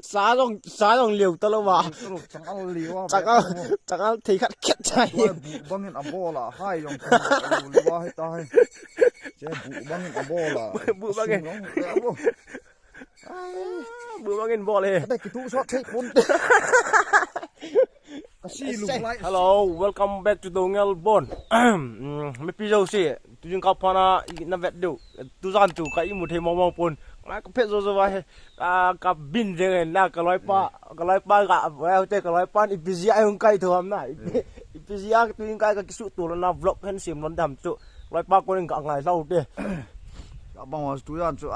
Xá dòng liều tao lâu mà. chẳng ăn liều Chẳng ăn thấy khát khét chạy. bụ băng in abo là hai dòng liều hay tai chế bụ băng in abo là Bụ băng in. Bữa băng in bò lên. đây cái tụ shot take bốn Hello, welcome back to Dongel Bon. Mấy video gì? Tôi dùng cặp na năm vẹt đều. Tôi dàn chủ cái một thêm mong pun. Mà có phết rồi vậy. Cặp bin rồi na cái loại pa gạ vào cái loại pa ipizia yung kai thôi na. Ipizia tôi dùng cái số tụ là vlog hen sim lon đam chu. Loại pa con gạ ngày sau đi. bang tu jan chu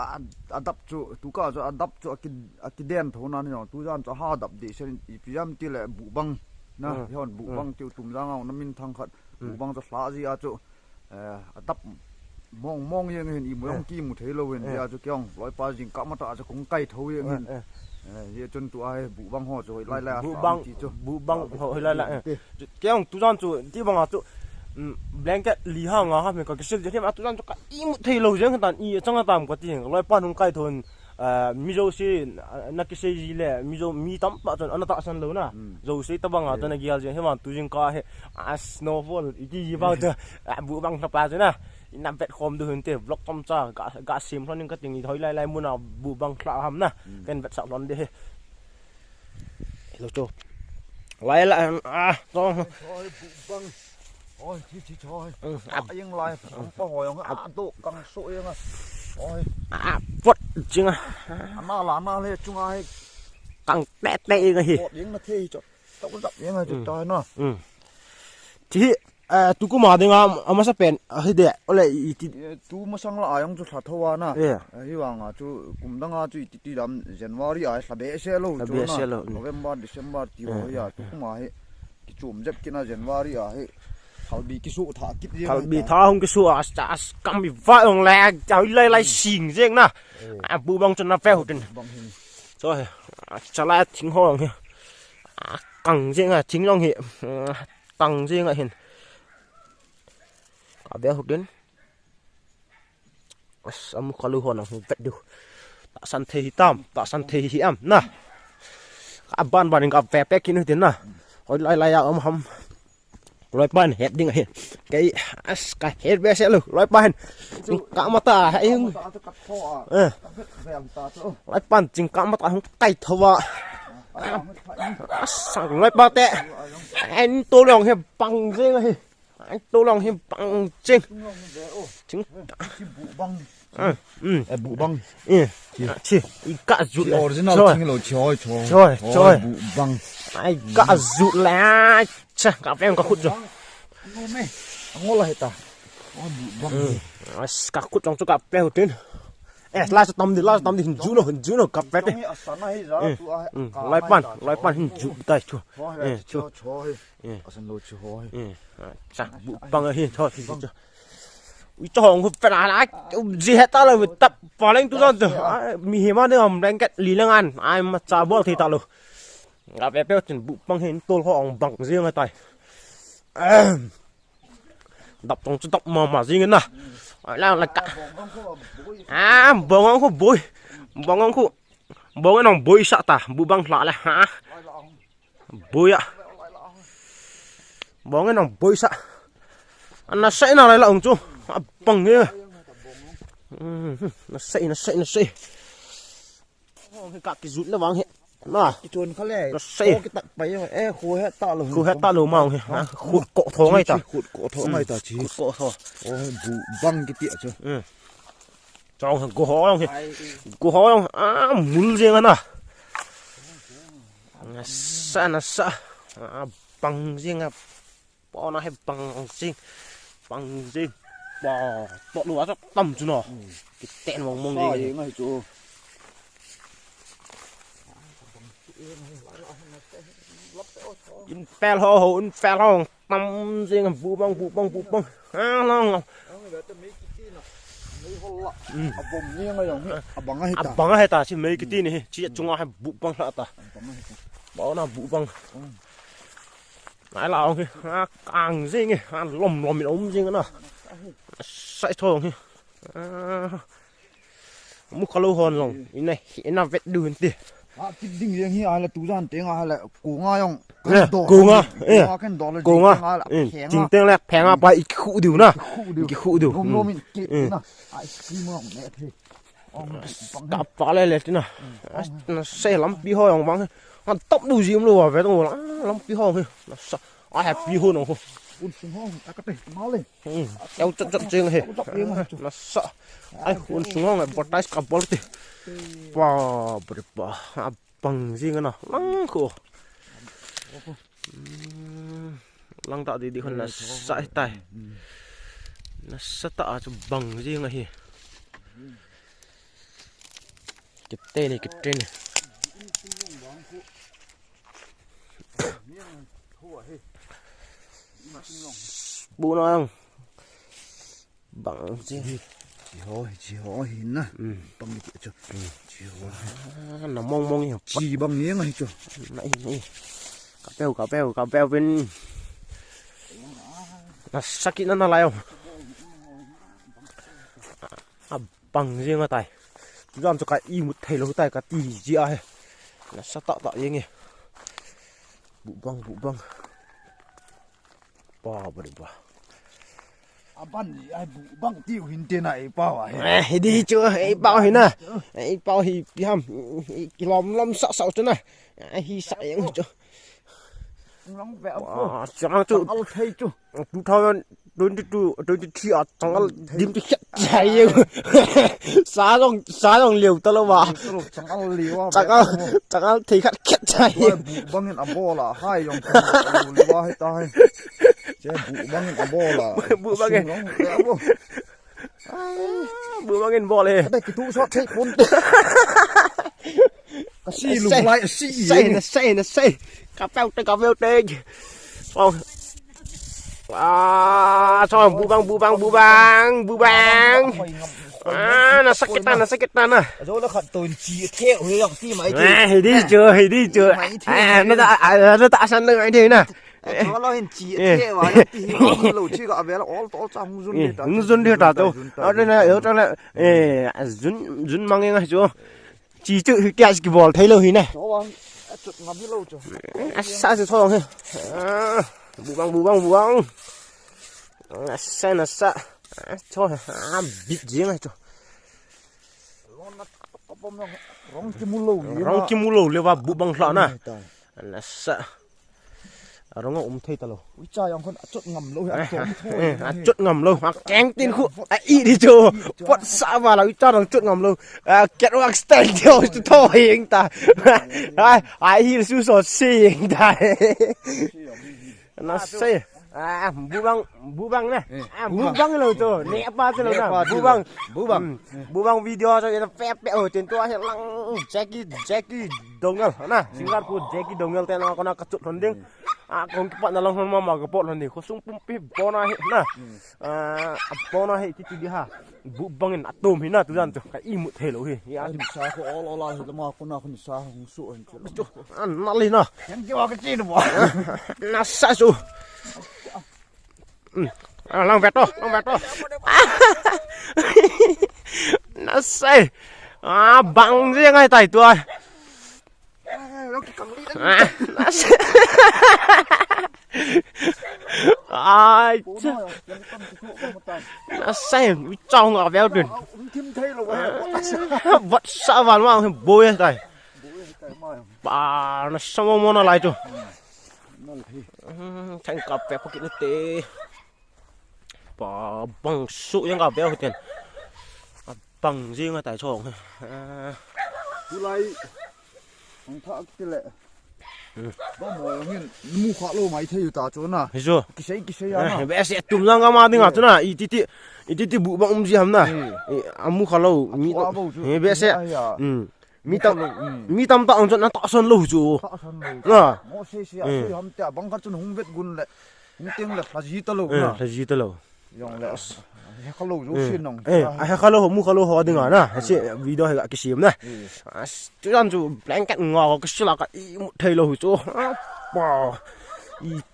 adapt chu tu ka chu adapt chu akiden thona ni tu jan chu ha dap di sen ipjam ti le bu bang na hon bu bang chu tum jang na min thang khat bu bang chu hla ji a chu adapt mong yeng hin i mong ki mu thelo wen ya chu kyong loi pa jing ka ma ta chu kong kai tho yeng hin ye chun tu ai bu bang ho chu lai la bu bang ho lai la kyong tu jan chu ti bang a chu blanket li ha nga ha me ka kisel je ma tu jan ka i mu thei lo jeng tan i chang tam ka ti loi pan hung kai thon mi zo si na ki se ji le mi zo mi tam pa chon ana ta san lo na zo si ta bang a ta na gial je he man tu jing ka he snowfall i ji ba ta bu bang ta pa je na nam vet khom du hun te vlog tom cha ga sim thon ning ka ting i thoi lai lai mu na bu bang khla ham na ken vet sa lon de he lo cho lai la to bu bang ôi chi trời yên lại không có hồi không tụ căng sụi nhưng mà vất chừng na lên chung ai căng tét tét cái gì tiếng nó thi cho tao có đập tiếng này trời nó thì tu cũng mà đi ngang mà sao bền hơi đẹp ole tu mà sang lại ông chú thà thua na hy vọng à chú cũng đang à chú đi làm January à là bé xe luôn November December thì rồi à tu cũng mà cái chùm dép kia là January à thảo bị cái số thả kít riêng thảo bị thả không cái số cam bị vãi ông lẹ cháu lấy xỉn riêng na bu băng cho nó phèo trên rồi cháu lạiทิ้งห้องcẳng riêngทิ้งtrong hiện cẳng riêng hiện cả bé hụt đến ông có lưu hồn không vẹt được tạ san thề tam tạ san thề hiểm na cả ban ban cả vẹt bé kia nữa tiến na hồi lại ông hầm loi pan het ding hen cái het be se lu loi pan ka ma ta hai hung loi pan jing ka ma ta hung kai thwa sang loi ba te anh tô lòng he bằng jing he anh tô lòng he bằng jing chính bụ băng chi cả rụt original thing lo trời bụ băng ai cả rụt lá chà cà phê có khút rồi ngô là hết ta bụ băng cả khút trong chỗ cà phê hụt trên lai tâm thì hình dữ nó cà phê đi lai pan hình dữ tay chua chà bụ băng ở hiện thôi cho hồng hụt phải là gì hết ta là tập vào lên tu dân mi hiểm mà nữa đánh cái lý lăng ăn ai mà trả bớt thì ta luôn gặp bé béo chuẩn bụ băng hình tôi họ bằng riêng ở tay đập trong chỗ đập mà riêng nè là cả bông ông không bông cái nòng bôi sợ ta bụ băng lại là hả bôi ạ bông cái nòng bôi sợ anh nó sẽ nào lại là ông chú bằng nghe nó xây cả cái rút nó vắng hết nó cái chuồn khá lẻ nó xây cái tận bấy rồi khô hết ta lù màu khụt cọ thố ngay ta chỉ cọ thố ôi bụ băng cái tiệm chưa trong thằng cô hó không muốn riêng anh nó sợ bằng riêng bỏ nó hay bằng riêng bỏ lúa rất tầm chú nó cái tên mong gì ngay chú in phèo tầm riêng vụ băng nó bằng hay ta chỉ mấy cái tin này chỉ chúng nó hay vụ băng là ta bỏ nó vụ băng nãy là ông kia càng riêng này lom miệng ống riêng nữa sai thôi ông mua cá lâu hơn rồi này vẹt đường tiền cái đinh riêng hi ai là tú gian tiếng ai là cố nga yong cố nga cái đỏ là cố nga chính tiếng là phèn à bay khu điều na khu điều nôm nôm kịp na ai xí mong mẹ thế cặp phá lên lên thế nào nó xe lắm bi hoa ông băng hắn tóc đủ gì luôn à vậy đâu lắm bi hoa nó sao ai hẹp bi hoa nó un sung hong ta có thể máu lên eo chật chật chừng hết nó sợ ai un sung hong lại bật tay cặp ball thì wow bật bật bằng gì cái nào lăng khổ lăng tạo thì hơn là sải tay nó sẽ tạo cho bằng gì ngay cái tên này cái trên này bố nói không bằng gì chỉ hỏi nè bằng cái chỗ chỉ hỏi nó mong mong hiểu chỉ bằng miếng này chỗ này cà beo bên nó sắc kỹ nó lại không bằng riêng ở tay làm cho cái y một thầy lâu tay cả tỷ gì ai nó sẽ tạo gì nghe bụ băng bao bự bao ban ai bụ băng tiêu hình tiền này bao à đi chưa ấy bao hình nè ấy bao thì ham lom sợ sợ chứ này hi sợ những chứ lắm vẹo chẳng chú thấy chú chú thôi tôi chỉ ở trong điểm chỉ chạy xá rong liều tao đâu mà chẳng ăn liều chẳng ăn thì khát khét chạy băng hiện abo là hai dòng liều hai tay chứ băng hiện abo là bự băng hiện bò lên đây cái thú sót thấy bốn cái xì lục lại xì nó say cà phê tê không sao bu bang nó sắc cái tan à rồi nó khẩn tồn chỉ theo người dòng tí máy đi chưa nó tạ sân đây thế nè nó hiện chỉ theo mà tí lẩu chi gọi về là ó trong run đi trả đâu ở đây này ở trong này run mang nghe chưa chỉ chữ cái ball thấy lâu này chuột ngắm như lâu chưa sao thì thôi bu bang nó sa thôi bịt giếng này cho rong kim lâu liều vào bu bang lọ nè nó sa rong thấy tao ui trời ông con chuột ngầm lâu chuột ngầm lâu kén tin khu ý đi chưa quất xã vào là cho thằng chuột ngầm lâu kết work style theo thôi anh ta ai hi su so si anh ta nó say bu băng này bu băng lâu rồi nè ba cái lâu nè bu băng video cho nó phép ở trên toa hiện lăng Jackie Dongel nè Singapore Jackie Dongel tên nó còn cắt chuột hơn điên con cái bạn là long hơn mà cái bọn lần này có súng pump pip bona hết nè bona hết cái gì ha bu băng in atom hết nè tụi anh cái im một thể lâu hi ya thì sao có lo thì mà con nào con sao không sụn ăn nó lên nè em kêu cái gì nữa nó sai rồi lòng vẹt rồi nó say bằng riêng ngay tại tôi nó say trong ngõ véo đừng vật sao vào mà bôi này bà nó sao mà nó lại rồi thành cặp vẹt có cái tê bà bằng sụ những cặp véo tiền bằng riêng ngay tại chỗ tôi lại ông thợ cái lệ có mồi hình mua khóa lô máy thấy ta chỗ nào thấy chưa cái xe à bé sẽ tụm ra ngắm đi ngắm chỗ nào ít tí bụ bông gì hầm nè mua khóa lô bé sẽ mi tâm tạo cho nó tạo sơn lâu chú ngõ xe hầm chả bằng cái chân hung vết gun lệ hung tiếng là gì tao lâu là gì tao lâu dòng lệ khá lâu rú xuyên nòng khá lâu mua khá lâu họ đừng nè sẽ video hay cái xìm này chú ăn chú blanket ngò cái xí là cái một thầy lâu chú wow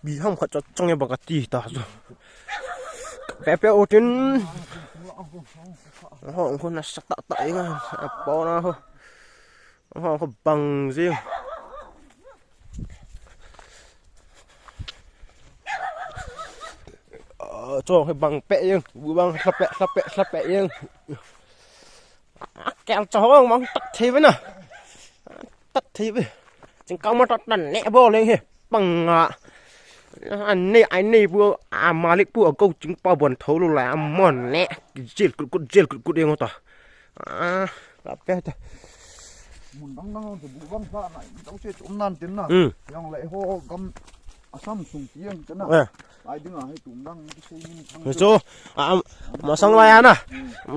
bị không có cho trong nhà bằng cái gì ta rồi bé bé ô trên họ con là sắc tạo tại bao nó thôi họ có bằng riêng cho cái bằng pẹ riêng bằng sắp pẹ riêng kẹo chó không mong tắt thế với nè tắt thế với chính cao mà tắt đàn nẹ vô lên hết bằng anh này vừa mà lịch vừa câu chính bao buồn thấu luôn là mòn nẹ giết cút đi ngon tao là pẹ muốn đăng đăng thì bụng văng ra này đâu chơi trốn nan tiếng nào yang lại hô găm asam sung tiếng thế nào ai đứng ở hay tụm đăng cái xây min thằng rồi mà sang lai à nè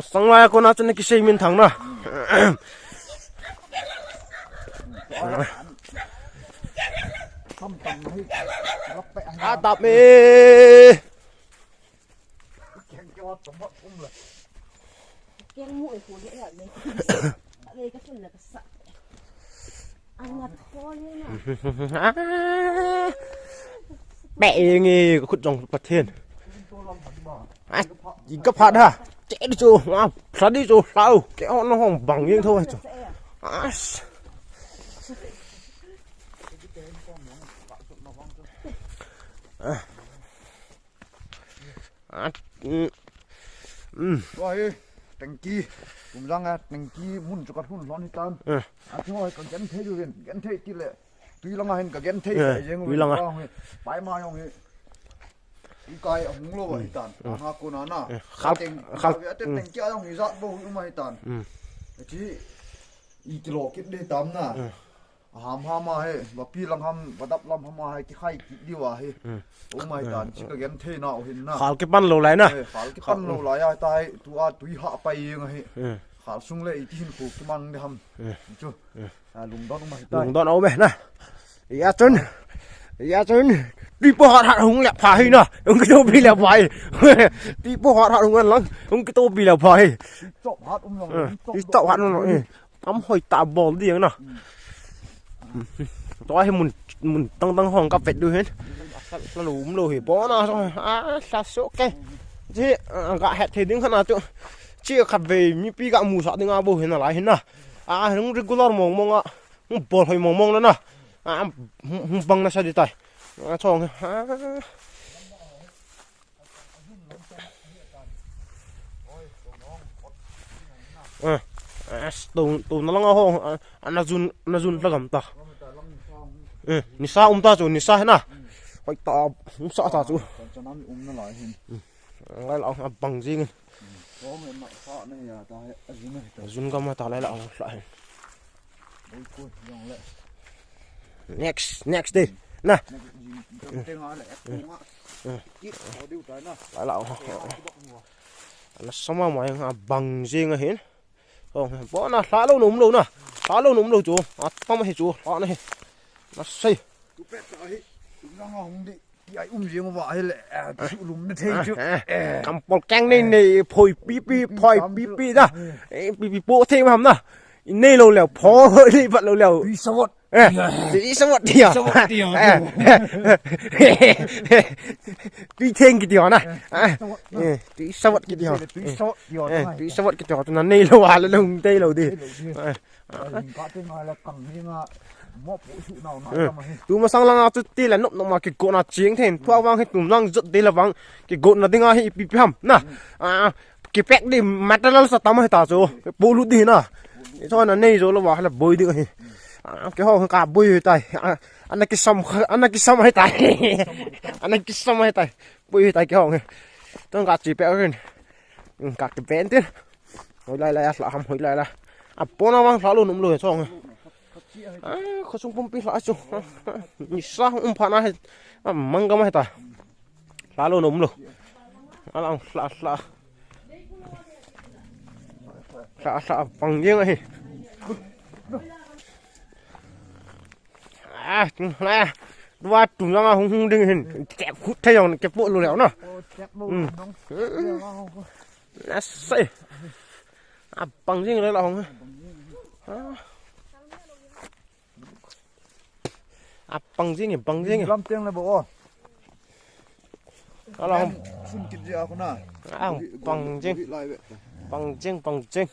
sang lai con nào cho nên cái xây min thằng nè tập đi Keng mũi của lẽ là đây cái phần là cái sạ anh ngặt thôi nè mẹ nghe có trong bát thiên chỉ cấp hạt ha chạy đi chú sao đi chú sao cái nó không bằng như thôi chú rồi thành chi cùng rằng thành chi muốn cho các hun lon tan thôi còn gắn thế rồi gắn thế tí lệ tuy là ngay cả gắn thế tuy là bài mai không ấy cái ông lo vậy tan ha cô nó nè khắp thành chi ông thì dọn vô nhưng mà tan chỉ ít kilo kít đi tắm nè ham mà hay và pi lăng ham và đập lăng ham mà hay cái khay đi vào hay my tan chỉ có gắn thế nào hình nè khảo cái pan lầu lại nè khảo cái pan lầu lại ai tai tui hạ bay ngay khảo sung lệ tin phụ cái mang đi ham chưa lùng đón ấu mẹ nè ya chân đi bộ hạt hùng lẹp phải nè ông cái tô bị lẹp phải đi bộ hạt hùng ăn lắm ông cái tô bị lẹp phải đi chọc hạt luôn ấm hồi tà bò đi nè tối mình tăng hoàng cà vẹt đuôi hết nó lùm lùi bó nó rồi sa số cái chứ gạ hẹt thì đứng khăn nào chỗ chia khát về mi pi gạ mù sọ tiếng à bố hiện là lại hiện nè nó regular mong nó bò hồi mong nữa nè bằng nó sao đi tay chong tù nó lăng ho nó run nó gầm ta ni sa ta chú ni sa hết nè phải ta sợ ta chú lại là bằng gì run gầm ta lại là lại next đi nè lại là nó xong mà mọi bằng gì ngay hết không bữa nào xả lâu nụm nè xả lâu nụm chú tao mới chú nó này nó xây cầm bột căng này phơi pi ra pi bộ thêm hầm nè này lâu lèo phó hơi đi vận lâu lèo đi sâu đi à đi thêm cái điều này đi sâu cái điều đi sâu cái điều nó này lâu à lông tây lâu đi tú mà sang lăng chút tí là nộp mà cái cột nó chiến thêm thua vang hay tụm răng giật tí là vang cái cột nó tiếng hay bị hầm nè cái pek đi mặt nó sao tao mới tao rồi bố lút đi nè thôi là này rồi nó bảo là bơi đi cái họ cả bơi tay anh này cái sông hay tay anh này cái sông hay tay bơi tay cái họ này tôi cả chỉ pek rồi cả cái vén tiếp hồi lại là hồi lại là bố nó vang tháo luôn nụm lùi xong khó sung pumpi lại chung nisa pana hay mangga mah ta lalu num alang la pangjang ai nè dua tung ra hung đinh hình kẹp hút thay rồi kẹp bộ luôn lẹo nè nè say pangjang lấy lòng bằng gì làm tiếng là bộ đó là xin kịp gì à con nào bằng chinh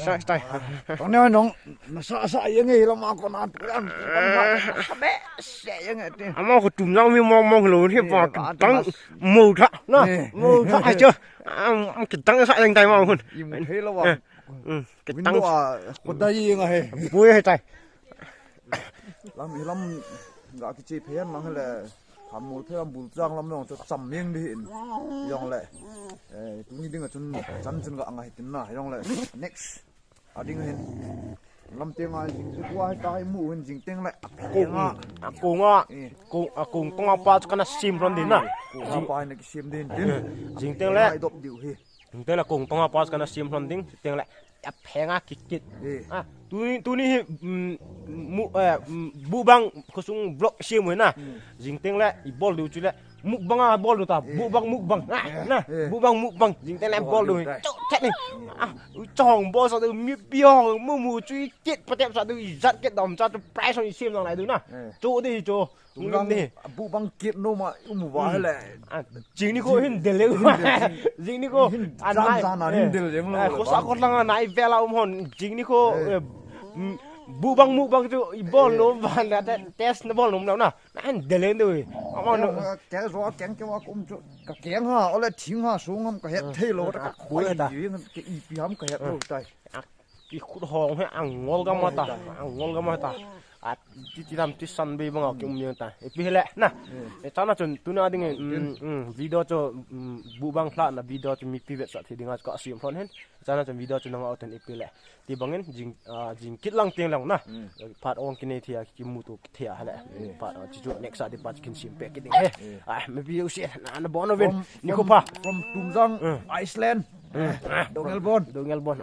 Sai. Còn nếu nó sợ yang ấy là mà còn ăn ăn be sẽ yang ấy đi. Amo ko tumjang mi mong lo ni pa tang mu tha na mu tha ai chưa cái tang sa yang tai ma hun Im thế là vào cái Vinh tang độ à còn đây yang ấy. bui hai tai Làm gã cái chi phèn mà hay là làm một thế làm bùn giang làm nó cho sầm miếng đi yang lại tụi mình đừng ở chân chân gã ngay tin na yang lại next à đừng hen làm tiếng ai dính qua cái mũ hen dính tiếng lại cùng tong apa kana sim ron din na cũng apa này cái xiêm đến jing teng le đọc điều hi teng la cùng tong apa kana sim ron ding teng la ap phenga kikit tu ni mu bu bang khosung block sim we na jing teng la I bol du chu la mukbang bol du ta bu bang mukbang na bu bang mukbang jing teng la bol du chok thet ni chong bo sa du mi piong mu chui chết pa tem sa du zat ke dom sa tu price on sim dong lai du na chu đi chu Tung đi bu băng kiệt nô mà mu va là jing ni ko hin de le jing ni ko an mai gian nào hin del yang lo ko sa ko lang na I vela hon jing ni ko bu bang mu bang chu I bol no van la test na bol no na an de le du ama no cái gió kén cái cũng cho cả kén ha ở lại tiếng ha xuống không cả hết thế lo cả cuối ta cái y biếm cả hết rồi tay ki khut hong he ang ngol ga ma ta ti lam ti san be bang ki umye ta e pi le na e chana chun tu na ding video cho bu bang thla na video cho mi pi vet sa thi dinga ka sim phon hen chana chun video chu na out ten e pi le ti bangen jing kit lang teng lang na phat ong kine thia ki mu tu thia hale phat chi chu next sa de pat kin sim pe ki ding he me video se na bon oven ni ko pa from Tumjang Iceland Dongel Bon